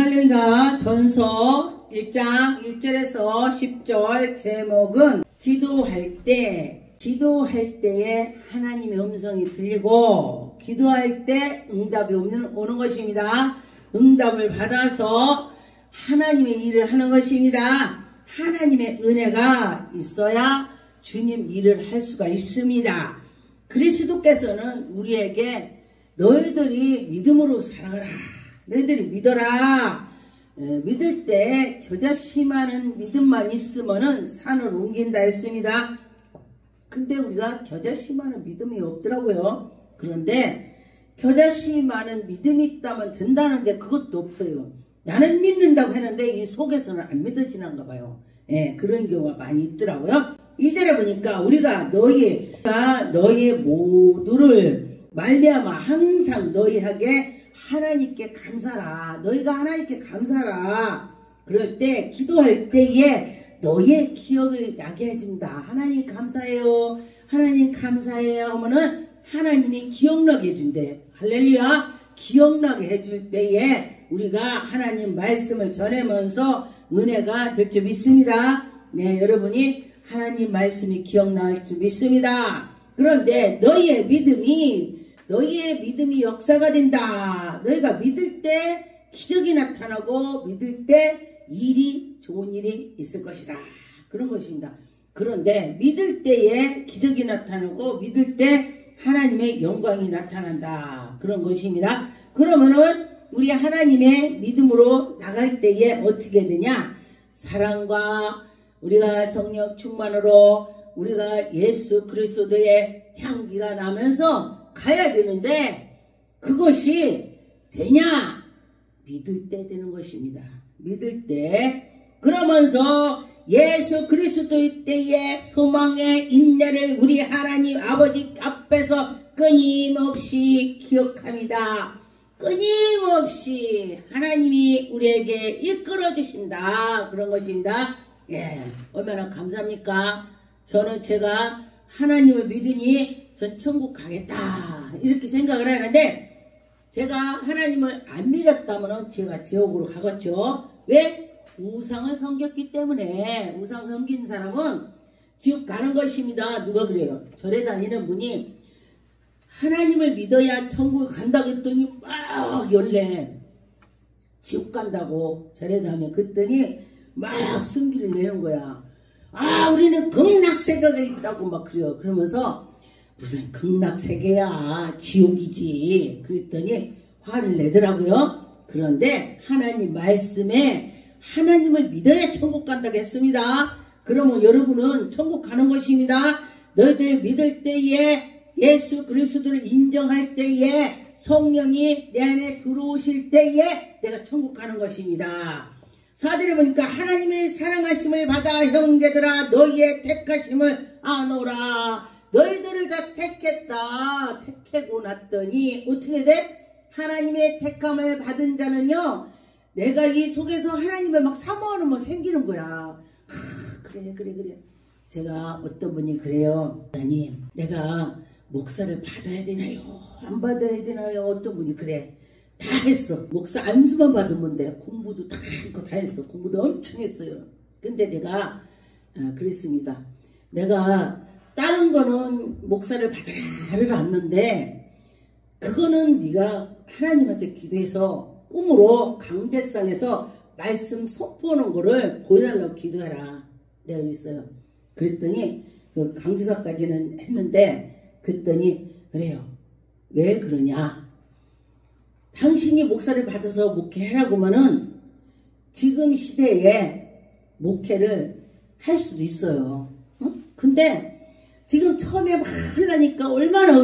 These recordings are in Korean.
할렐루야. 전서 1장 1절에서 10절 제목은 기도할 때에 하나님의 음성이 들리고 기도할 때 응답이 오는 것입니다. 응답을 받아서 하나님의 일을 하는 것입니다. 하나님의 은혜가 있어야 주님 일을 할 수가 있습니다. 그리스도께서는 우리에게 너희들이 믿음으로 살아가라. 너희들이 믿어라. 믿을 때 겨자씨만은 믿음만 있으면은 산을 옮긴다 했습니다. 근데 우리가 겨자씨만은 믿음이 없더라고요. 그런데 겨자씨만은 믿음이 있다면 된다는데 그것도 없어요. 나는 믿는다고 했는데 이 속에서는 안 믿어지는가 봐요. 그런 경우가 많이 있더라고요. 2절에 보니까 우리가 너희 모두를 말미암아 항상 너희에게 하나님께 감사라. 너희가 하나님께 감사라. 그럴 때 기도할 때에 너의 기억을 나게 해준다. 하나님 감사해요. 하나님 감사해요 하면은 하나님이 기억나게 해준대. 할렐루야. 기억나게 해줄 때에 우리가 하나님 말씀을 전하면서 은혜가 될 줄 믿습니다. 네, 여러분이 하나님 말씀이 기억날 줄 믿습니다. 그런데 너희의 믿음이 역사가 된다. 너희가 믿을 때 기적이 나타나고 믿을 때 좋은 일이 있을 것이다. 그런 것입니다. 그런데 믿을 때에 기적이 나타나고 믿을 때 하나님의 영광이 나타난다. 그런 것입니다. 그러면은 우리 하나님의 믿음으로 나갈 때에 어떻게 되냐? 사랑과 우리가 성령 충만으로 우리가 예수 그리스도의 향기가 나면서 가야 되는데 그것이 되냐? 믿을 때 되는 것입니다. 믿을 때. 그러면서 예수 그리스도의 때에 소망의 인내를 우리 하나님 아버지 앞에서 끊임없이 기억합니다. 끊임없이 하나님이 우리에게 이끌어 주신다. 그런 것입니다. 얼마나 감사합니까? 제가 하나님을 믿으니 전 천국 가겠다. 이렇게 생각을 하는데 제가 하나님을 안 믿었다면 제가 지옥으로 가겠죠. 왜? 우상을 섬겼기 때문에. 우상 섬긴 사람은 지옥 가는 것입니다. 누가 그래요? 절에 다니는 분이 하나님을 믿어야 천국 간다고 했더니 막 열내 지옥 간다고 절에 다니면 그랬더니 막 승기를 내는 거야. 우리는 극락세계가 있다고 막 그래요. 그러면서 무슨 극락세계야, 지옥이지. 그랬더니 화를 내더라고요. 그런데 하나님 말씀에 하나님을 믿어야 천국 간다고 했습니다. 그러면 여러분은 천국 가는 것입니다. 너희들 믿을 때에 예수 그리스도를 인정할 때에 성령이 내 안에 들어오실 때에 내가 천국 가는 것입니다. 4절에 보니까 하나님의 사랑하심을 받아 형제들아 너희의 택하심을 아노라. 너희들을 다 택했다. 택하고 났더니 어떻게 돼? 하나님의 택함을 받은 자는요, 내가 이 속에서 하나님을 막 사모하면 생기는 거야. 그래. 제가 어떤 분이 그래요. 하나님, 내가 목사를 받아야 되나요? 안 받아야 되나요? 어떤 분이 그래. 다 했어. 목사 안수만 받으면 돼. 공부도 다 했어. 공부도 엄청 했어요. 근데 제가 그랬습니다. 내가 다른 거는 목사를 받으라를 않는데 그거는 네가 하나님한테 기도해서 꿈으로 강대상에서 말씀 선포하는 거를 보여달라고 기도해라. 내가 그랬어요. 그랬더니 그 강주사까지는 했는데 그랬더니 그래요. 왜 그러냐? 당신이 목사를 받아서 목회하라고 하면은 지금 시대에 목회를 할 수도 있어요. 근데 지금 처음에 막 하려니까 얼마나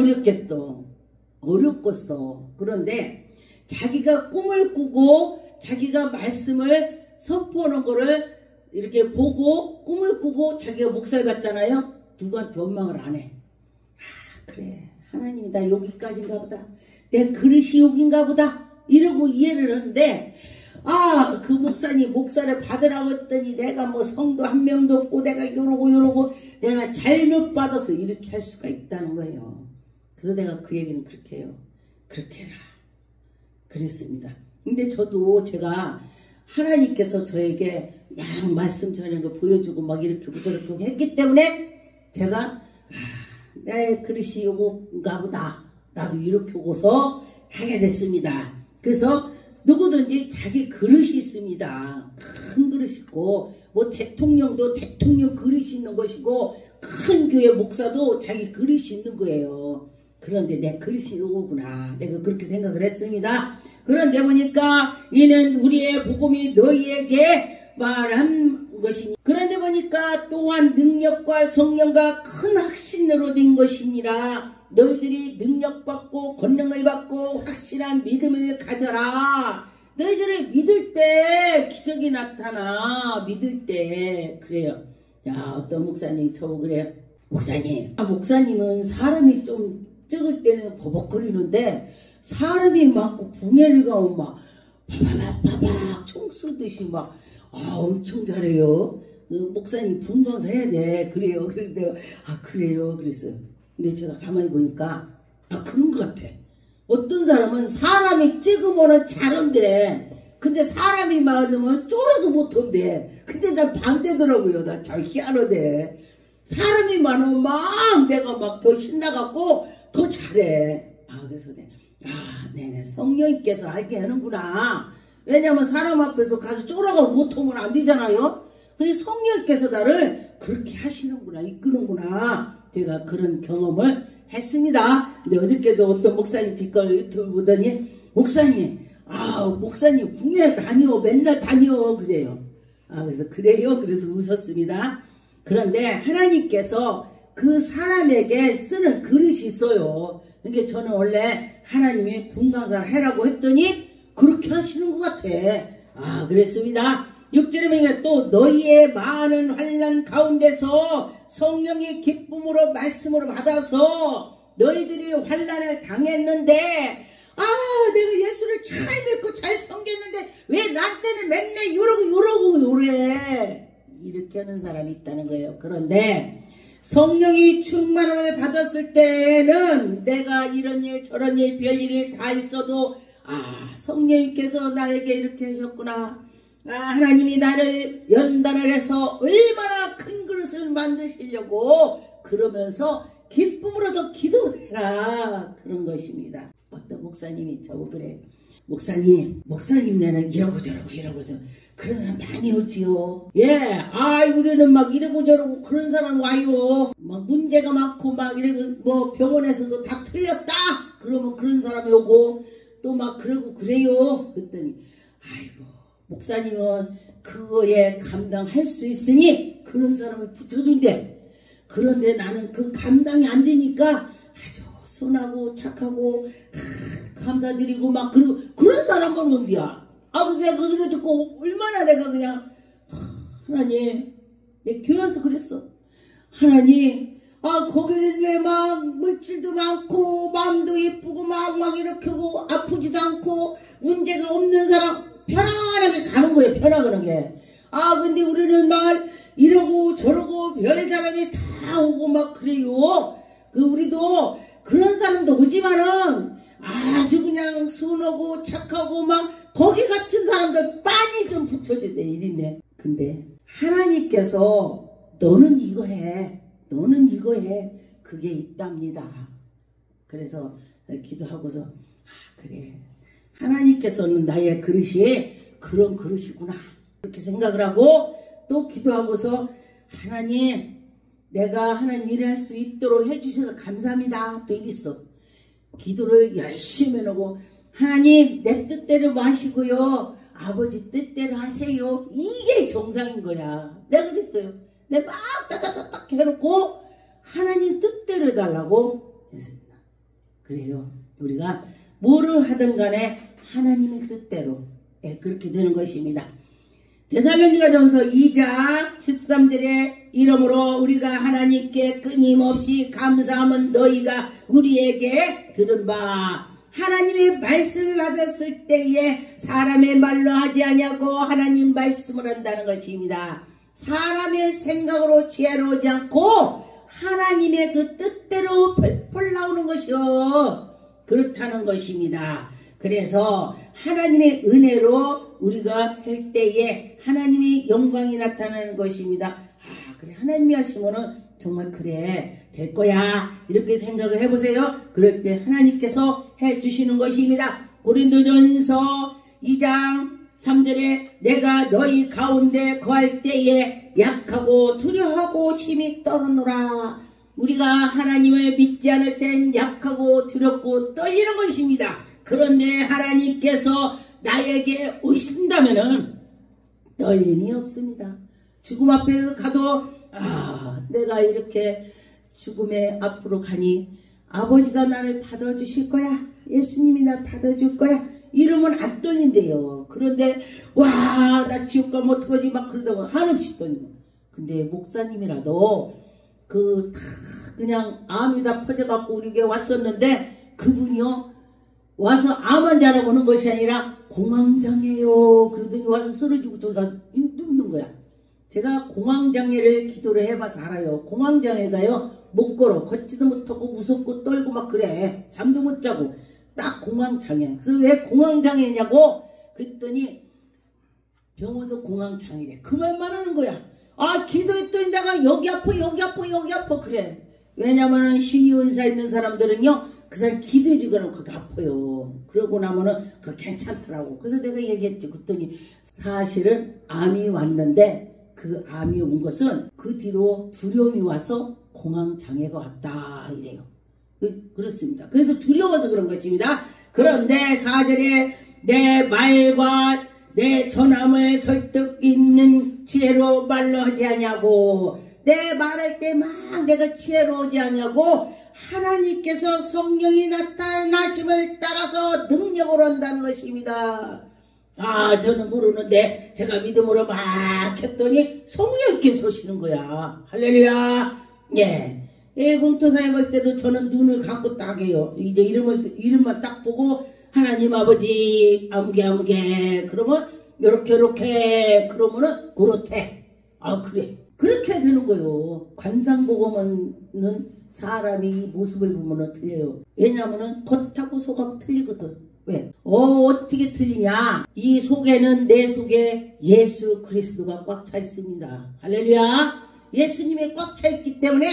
어렵겠어. 그런데 자기가 꿈을 꾸고 자기가 말씀을 선포하는 거를 이렇게 보고 꿈을 꾸고 자기가 목사를 받잖아요. 누구한테 원망을 안 해. 그래. 하나님이 나 여기까지인가 보다. 내 그릇이 여긴가 보다. 이러고 이해를 하는데 그 목사님 목사를 받으라고 했더니 내가 뭐 성도 한 명도 없고 내가 요러고 내가 잘못 받아서 이렇게 할 수가 있다는 거예요. 그래서 내가 그 얘기는 그렇게 해요. 그렇게 해라. 그랬습니다. 근데 저도 제가 하나님께서 저에게 막 말씀 전하는 거 보여주고 막 이렇게 하고 저렇게 했기 때문에 제가 내 그릇이 요건가 보다. 나도 이렇게 오고서 하게 됐습니다. 그래서 누구든지 자기 그릇이 있습니다. 큰 그릇이 있고 뭐 대통령도 대통령 그릇이 있는 것이고 큰 교회 목사도 자기 그릇이 있는 거예요. 그런데 내 그릇이 요거구나. 내가 그렇게 생각을 했습니다. 그런데 보니까 이는 우리의 복음이 너희에게 말한 것이니 그런데 보니까 또한 능력과 성령과 큰 확신으로 된 것이니라. 너희들이 능력받고 권능을 받고 확실한 믿음을 가져라. 너희들이 믿을 때 기적이 나타나. 믿을 때. 그래요. 야, 어떤 목사님이 저보고 그래요. 목사님, 목사님은 사람이 좀 적을 때는 버벅거리는데 사람이 많고 붕해를 가면 막 바바바바박 총 쏘듯이 막 엄청 잘해요. 그 목사님 분광사 해야 돼. 그래요. 그래서 내가 그래요. 그랬어요. 근데 제가 가만히 보니까 그런 것 같아. 어떤 사람은 사람이 찍으면은 잘한대. 근데 사람이 많으면 쫄아서 못한대. 근데 난 반대더라고요. 나 참 희한하대. 사람이 많으면 막 내가 막 더 신나갖고 더 잘해. 그래서 네네 성령님께서 하게 하는구나. 왜냐면 사람 앞에서 가서 쫄아가고 못하면 안 되잖아요. 근데 성령님께서 나를 그렇게 하시는구나. 이끄는구나. 제가 그런 경험을 했습니다. 근데 어저께도 어떤 목사님 제 걸 유튜브 보더니 목사님 목사님 붕에 다녀 맨날 다녀 그래요. 그래서 그래요. 그래서 웃었습니다. 그런데 하나님께서 그 사람에게 쓰는 그릇이 있어요. 그러니까 저는 원래 하나님이 분강사를 해라고 했더니 그렇게 하시는 것 같아. 그랬습니다. 6절에 보니까 또 너희의 많은 환난 가운데서 성령의 기쁨으로 말씀으로 받아서 너희들이 환난을 당했는데 내가 예수를 잘 믿고 잘 섬겼는데 왜 나한테는 맨날 이러고 요래 이렇게 하는 사람이 있다는 거예요. 그런데 성령이 충만함을 받았을 때는 내가 이런 일 저런 일 별일이 다 있어도 성령님께서 나에게 이렇게 하셨구나. 하나님이 나를 연단을 해서 얼마나 큰 그릇을 만드시려고 그러면서 기쁨으로 더 기도해라. 그런 것입니다. 어떤 목사님이 저보고 그래. 목사님 내는 이러고 저러고 그런 사람 많이 오지요. 우리는 막 이러고 저러고 그런 사람 와요. 막 문제가 많고 막 이러고 뭐 병원에서도 다 틀렸다. 그러면 그런 사람이 오고 또 막 그러고 그래요. 그랬더니 목사님은 그거에 감당할 수 있으니 그런 사람을 붙여준대. 그런데 나는 그 감당이 안 되니까 아주 순하고 착하고 감사드리고 막 그런 사람만 온디야. 내가 그 소리 듣고 얼마나 내가 그냥 하나님 내 교회 와서 그랬어. 하나님 거기는 왜 막 물질도 많고 마음도 예쁘고 막 이렇게 하고 아프지도 않고 문제가 없는 사람 편안하게 가는 거예요. 편안하게. 근데 우리는 막 이러고 저러고 별 사람이 다 오고 막 그래요. 우리도 그런 사람도 오지만은 아주 그냥 순하고 착하고 막 거기 같은 사람들 많이 좀 붙여준대. 이랬네. 근데 하나님께서 너는 이거 해. 그게 있답니다. 그래서 기도하고서 그래. 하나님께서는 나의 그릇이 그런 그릇이구나. 그렇게 생각을 하고 또 기도하고서 하나님 내가 하나님 일을 할 수 있도록 해주셔서 감사합니다. 또 이랬어. 기도를 열심히 해놓고 하나님 내 뜻대로 마시고요. 아버지 뜻대로 하세요. 이게 정상인 거야. 내가 그랬어요. 내가 막 따다다닥 해놓고 하나님 뜻대로 해달라고 했습니다. 그래요. 우리가 뭐를 하든 간에 하나님의 뜻대로 그렇게 되는 것입니다. 데살로니가전서 2장 13절에 이러므로 우리가 하나님께 끊임없이 감사하면 너희가 우리에게 들은 바 하나님의 말씀을 받았을 때에 사람의 말로 하지 아니하고 하나님 말씀을 한다는 것입니다. 사람의 생각으로 지혜로우지 않고 하나님의 그 뜻대로 펄펄 나오는 것이요. 그렇다는 것입니다. 그래서 하나님의 은혜로 우리가 할 때에 하나님의 영광이 나타나는 것입니다. 그래 하나님이 하시면은 정말 그래 될 거야 이렇게 생각을 해보세요. 그럴 때 하나님께서 해주시는 것입니다. 고린도전서 2장 3절에 내가 너희 가운데 거할 때에 약하고 두려워하고 심히 떨어노라. 우리가 하나님을 믿지 않을 땐 약하고 두렵고 떨리는 것입니다. 그런데 하나님께서 나에게 오신다면은 떨림이 없습니다. 죽음 앞에 가도 내가 이렇게 죽음의 앞으로 가니 아버지가 나를 받아주실 거야. 예수님이 나를 받아줄 거야. 이러면 안 떨린대요. 그런데 나 지옥 가면 어떡하지 막 그러다가 한없이 떨리고. 근데 목사님이라도 다 그냥 암이 다 퍼져갖고 우리에게 왔었는데 그분이요 와서 암 환자라고 하는 것이 아니라 공황장애요 그러더니 와서 쓰러지고 저가 눕는 거야. 제가 공황장애를 기도를 해봐서 알아요. 공황장애가요 못 걸어 걷지도 못하고 무섭고 떨고 막 그래. 잠도 못 자고 딱 공황장애. 그래서 왜 공황장애냐고 그랬더니 병원에서 공황장애래. 그 말만 하는 거야. 기도했더니 내가 여기 아파 그래. 왜냐면은 신의 은사 있는 사람들은요 그 사람 기도해주거나 거기 아파요. 그러고 나면은 그거 괜찮더라고. 그래서 내가 얘기했지. 그랬더니 사실은 암이 왔는데 그 암이 온 것은 그 뒤로 두려움이 와서 공황장애가 왔다 이래요. 그렇습니다. 그래서 두려워서 그런 것입니다. 그런데 4절에 내 말과 내 전함을 설득 있는 지혜로 말로 하지 않냐고. 내 말할 때 막 내가 지혜로우지 않냐고. 하나님께서 성령이 나타나심을 따라서 능력으로 한다는 것입니다. 저는 모르는데 제가 믿음으로 막 했더니 성령께서 오시는 거야. 할렐루야. 봉투사에 갈 때도 저는 눈을 감고 딱 해요. 이제 이름만 딱 보고 하나님 아버지 아무개 그러면 요렇게 그러면은 그렇대. 그래. 그렇게 되는 거예요. 관상보고는 사람이 모습을 보면 틀려요. 왜냐면은 겉하고 속하고 틀리거든. 왜? 어떻게 틀리냐? 이 속에는 내 속에 예수 그리스도가 꽉 차 있습니다. 할렐루야. 예수님이 꽉 차 있기 때문에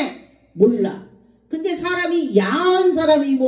몰라. 근데 사람이 야한 사람이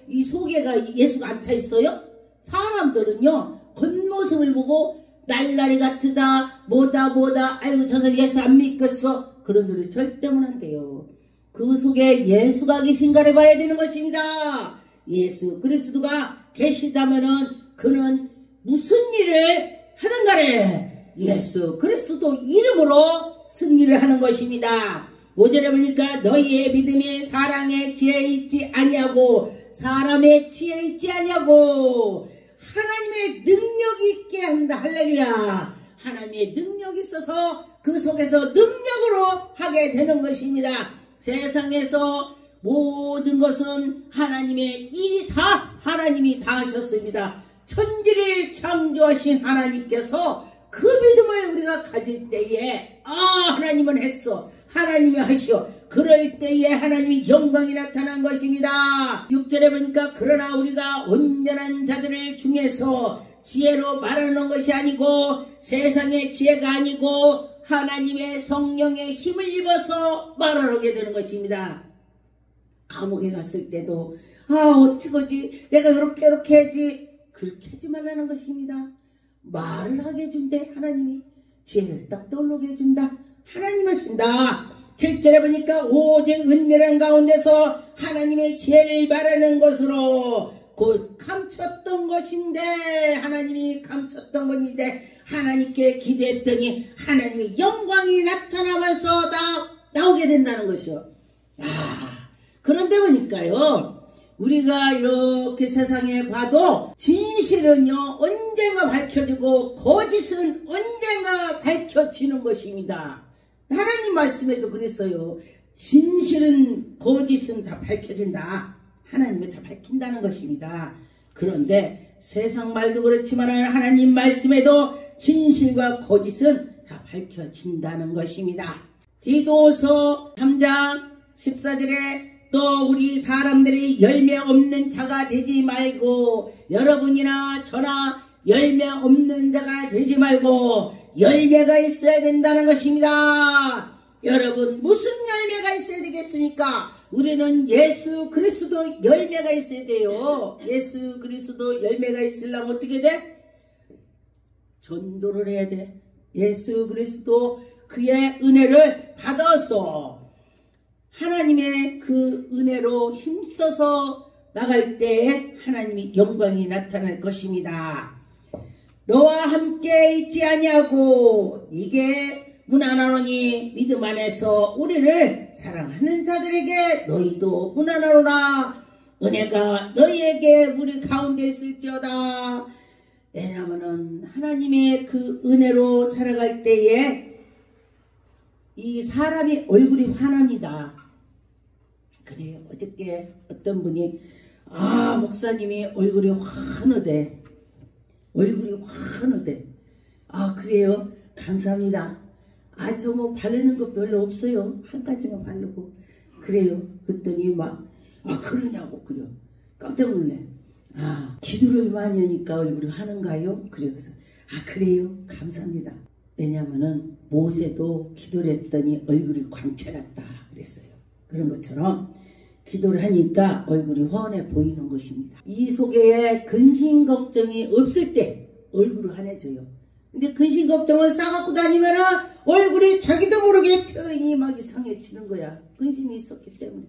이 속에가 예수가 안 차 있어요? 사람들은요 겉모습을 보고 날라리 같으다 뭐다 아유 저 사람 예수 안 믿겠어 그런 소리 절대 못 한대요. 그 속에 예수가 계신가를 봐야 되는 것입니다. 예수 그리스도가 계시다면은 그는 무슨 일을 하는가를 예수 그리스도 이름으로 승리를 하는 것입니다. 5절에 보니까 너희의 믿음이 사랑의 지혜에 있지 아니하고 사람의 지혜에 있지 아니하고 하나님의 능력이 있게 한다. 할렐루야. 하나님의 능력이 있어서 그 속에서 능력으로 하게 되는 것입니다. 세상에서 모든 것은 하나님의 일이 다 하나님이 다 하셨습니다. 천지를 창조하신 하나님께서 그 믿음을 우리가 가질 때에 하나님은 했어. 하나님이 하시오. 그럴 때에 하나님이 영광이 나타난 것입니다. 6절에 보니까 그러나 우리가 온전한 자들을 중에서 지혜로 말하는 것이 아니고 세상의 지혜가 아니고 하나님의 성령의 힘을 입어서 말하게 되는 것입니다. 감옥에 갔을 때도 어떡하지 내가 이렇게 해야지 그렇게 하지 말라는 것입니다. 말을 하게 해준대. 하나님이 지혜를 딱 떠오르게 해준다. 하나님 하신다. 7절에 보니까 오직 은밀한 가운데서 하나님의 지혜를 말하는 것으로 곧 감췄던 것인데 하나님이 감췄던 것인데 하나님께 기도했더니 하나님의 영광이 나타나면서 다 나오게 된다는 것이요. 그런데 보니까요 우리가 이렇게 세상에 봐도 진실은요 언젠가 밝혀지고 거짓은 언젠가 밝혀지는 것입니다. 하나님 말씀에도 그랬어요. 진실은 거짓은 다 밝혀진다. 하나님이 다 밝힌다는 것입니다. 그런데 세상 말도 그렇지만 하나님 말씀에도 진실과 거짓은 다 밝혀진다는 것입니다. 디도서 3장 14절에 또 우리 사람들이 열매 없는 자가 되지 말고 여러분이나 저나 열매 없는 자가 되지 말고 열매가 있어야 된다는 것입니다. 여러분, 무슨 열매가 있어야 되겠습니까? 우리는 예수 그리스도 열매가 있어야 돼요. 예수 그리스도 열매가 있으려면 어떻게 돼? 전도를 해야 돼. 예수 그리스도 그의 은혜를 받아서 하나님의 그 은혜로 힘써서 나갈 때 하나님의 영광이 나타날 것입니다. 너와 함께 있지 아니하고 네게 무난하노니 믿음 안에서 우리를 사랑하는 자들에게 너희도 무난하노라. 은혜가 너희에게 우리 가운데 있을지어다. 왜냐하면 하나님의 그 은혜로 살아갈 때에 이 사람이 얼굴이 환합니다. 그래요. 어저께 어떤 분이 목사님이 얼굴이 환하대. 얼굴이 환하대. 그래요. 감사합니다. 저 뭐 바르는 거 별로 없어요. 한 가지만 바르고. 그래요. 그랬더니 그러냐고. 그래요. 깜짝 놀래. 기도를 많이 하니까 얼굴이 하는가요? 그래서 그래요. 감사합니다. 왜냐면은 모세도 기도를 했더니 얼굴이 광채났다 그랬어요. 그런 것처럼 기도를 하니까 얼굴이 훤해 보이는 것입니다. 이 속에 근심 걱정이 없을 때 얼굴이 환해져요. 근데 근심 걱정을 싸갖고 다니면 얼굴이 자기도 모르게 표현이 막 이상해지는 거야. 근심이 있었기 때문에.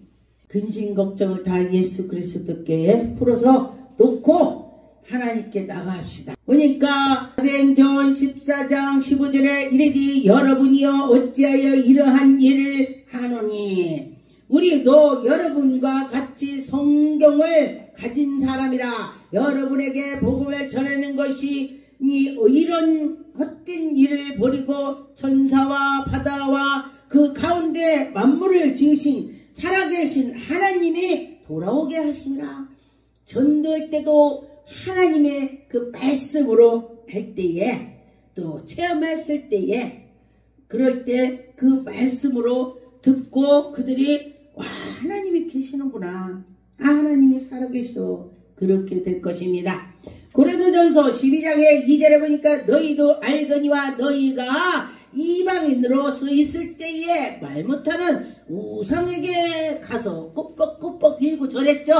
근심 걱정을 다 예수 그리스도께 풀어서 놓고 하나님께 나가합시다. 보니까 사도행전 14장 15절에 이르되 여러분이여 어찌하여 이러한 일을 하노니 우리도 여러분과 같이 성경을 가진 사람이라 여러분에게 복음을 전하는 것이 이런 헛된 일을 버리고 천사와 바다와 그 가운데 만물을 지으신 살아계신 하나님이 돌아오게 하심이라. 전도할 때도 하나님의 그 말씀으로 할 때에 또 체험했을 때에 그럴 때 그 말씀으로 듣고 그들이 하나님이 계시는구나. 하나님이 살아계셔. 그렇게 될 것입니다. 고린도전서 12장의 2절에 보니까 너희도 알거니와 너희가 이방인으로서 있을 때에 말 못하는 우상에게 가서 꼬뻑꼬뻑 빌고 절했죠.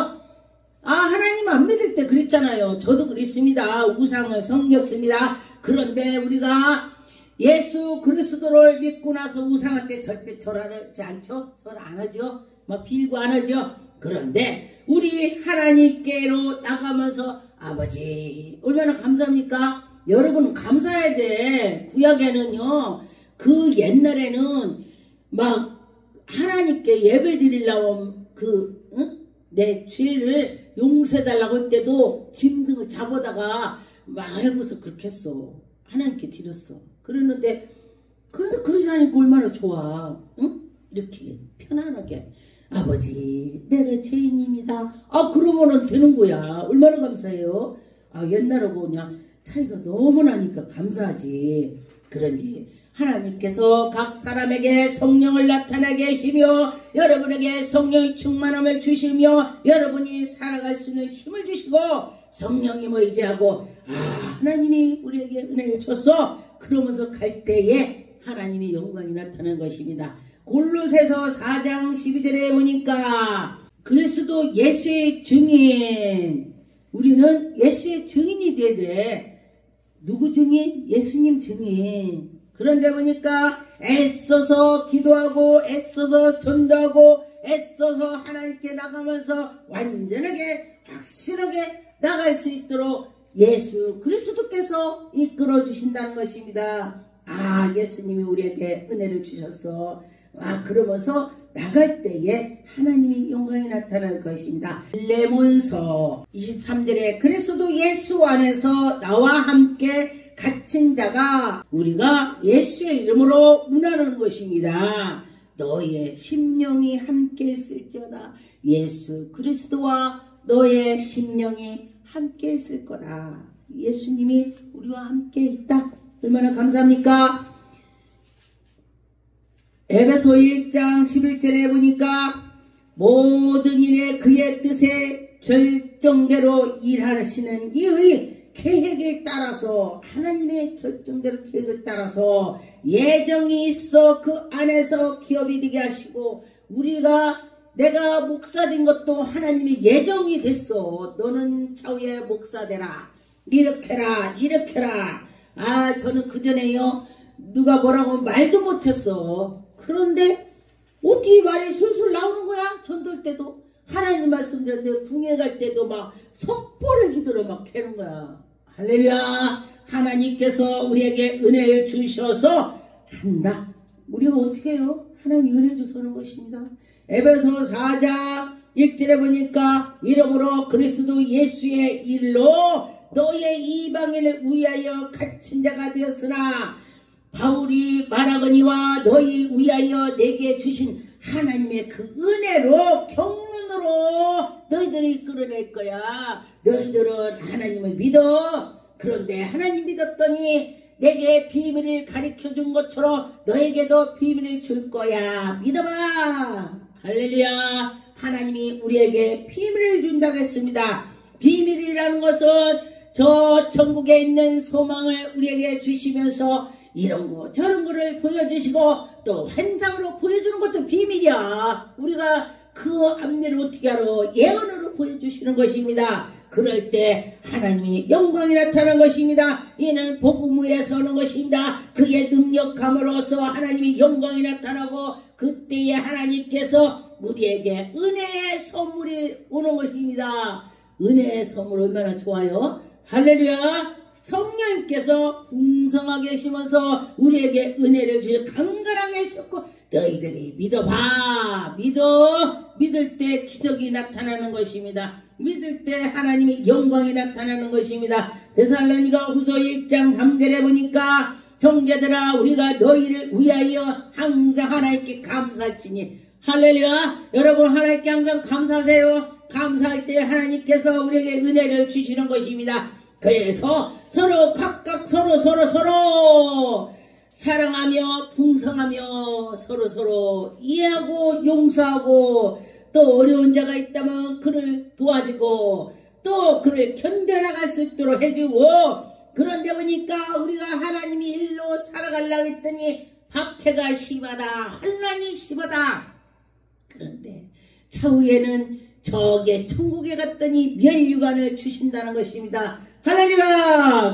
하나님 안 믿을 때 그랬잖아요. 저도 그랬습니다. 우상을 섬겼습니다. 그런데 우리가 예수 그리스도를 믿고 나서 우상한테 절대 절하지 않죠? 절 안 하죠? 막 빌고 안 하죠? 그런데 우리 하나님께로 나가면서 아버지 얼마나 감사합니까? 여러분 감사해야 돼. 구약에는요. 그 옛날에는 막 하나님께 예배 드리려고 내 죄를 용서해달라고 할 때도 짐승을 잡아다가 막 해고서 그렇게 했어. 하나님께 드렸어. 그러는데 그러지 않으니까 얼마나 좋아. 응? 이렇게 편안하게 아버지 내가 죄인입니다. 그러면은 되는 거야. 얼마나 감사해요. 옛날하고 그냥 차이가 너무 나니까 감사하지. 그런지 하나님께서 각 사람에게 성령을 나타나게 하시며 여러분에게 성령의 충만함을 주시며 여러분이 살아갈 수 있는 힘을 주시고 성령님을 의지하고 하나님이 우리에게 은혜를 줬어. 그러면서 갈 때에 하나님의 영광이 나타나는 것입니다. 골로새서 4장 12절에 보니까 그리스도 예수의 증인. 우리는 예수의 증인이 돼야 돼. 누구 증인? 예수님 증인. 그런데 보니까 애써서 기도하고 애써서 전도하고 애써서 하나님께 나가면서 완전하게 확실하게 나갈 수 있도록 예수 그리스도께서 이끌어 주신다는 것입니다. 예수님이 우리에게 은혜를 주셨어. 그러면서 나갈 때에 하나님의 영광이 나타날 것입니다. 레몬서 23절에 그리스도 예수 안에서 나와 함께 갇힌 자가 우리가 예수의 이름으로 문하는 것입니다. 너의 심령이 함께 있을지어다. 예수 그리스도와 너의 심령이 함께 있을 거다. 예수님이 우리와 함께 있다. 얼마나 감사합니까? 에베소 1장 11절에 보니까 모든 일에 그의 뜻에 결정대로 일하시는 이의 계획에 따라서 하나님의 결정대로 계획을 따라서 예정이 있어 그 안에서 기업이 되게 하시고 내가 목사 된 것도 하나님의 예정이 됐어. 너는 차후에 목사 되라. 이렇게라 이렇게라. 저는 그전에요 누가 뭐라고 말도 못했어. 그런데 어떻게 말이 술술 나오는 거야. 전도할 때도 하나님 말씀 전에 붕해 갈 때도 막 손보를 기도를 막 캐는 거야. 할렐루야. 하나님께서 우리에게 은혜를 주셔서 한다. 우리가 어떻게 해요? 하나님 은혜 주셔서 하는 것입니다. 에베소 4장 1절에 보니까 이러므로 그리스도 예수의 일로 너의 이방인을 위하여 갇힌 자가 되었으나 바울이 말하거니와 너희 위하여 내게 주신 하나님의 그 은혜로 경륜으로 너희들이 끌어낼 거야. 너희들은 하나님을 믿어. 그런데 하나님 믿었더니 내게 비밀을 가르쳐준 것처럼 너에게도 비밀을 줄 거야. 믿어봐. 할렐루야. 하나님이 우리에게 비밀을 준다고 했습니다. 비밀이라는 것은 저 천국에 있는 소망을 우리에게 주시면서 이런 거 저런 거를 보여주시고 또 환상으로 보여주는 것도 비밀이야. 우리가 그 앞일을 어떻게 알아? 예언으로 보여주시는 것입니다. 그럴 때 하나님이 영광이 나타난 것입니다. 이는 복음 위에 서는 것입니다. 그의 능력함으로써 하나님이 영광이 나타나고 그때에 하나님께서 우리에게 은혜의 선물이 오는 것입니다. 은혜의 선물 얼마나 좋아요. 할렐루야. 성령님께서 풍성하게 심어서 우리에게 은혜를 주셔 강건하게 하셨고 너희들이 믿어봐. 믿을 때 기적이 나타나는 것입니다. 믿을 때 하나님의 영광이 나타나는 것입니다. 데살로니가 후서 1장 3절에 보니까 형제들아 우리가 너희를 위하여 항상 하나님께 감사할지니. 할렐루야. 여러분 하나님께 항상 감사하세요. 감사할 때 하나님께서 우리에게 은혜를 주시는 것입니다. 그래서 서로 각각 서로 사랑하며 풍성하며 서로 이해하고 용서하고 또 어려운 자가 있다면 그를 도와주고 또 그를 견뎌나갈 수 있도록 해주고 그런데 보니까 우리가 하나님이 일로 살아가려고 했더니 박해가 심하다. 환난이 심하다. 그런데 차후에는 저기에 천국에 갔더니 멸류관을 주신다는 것입니다. 할렐루야.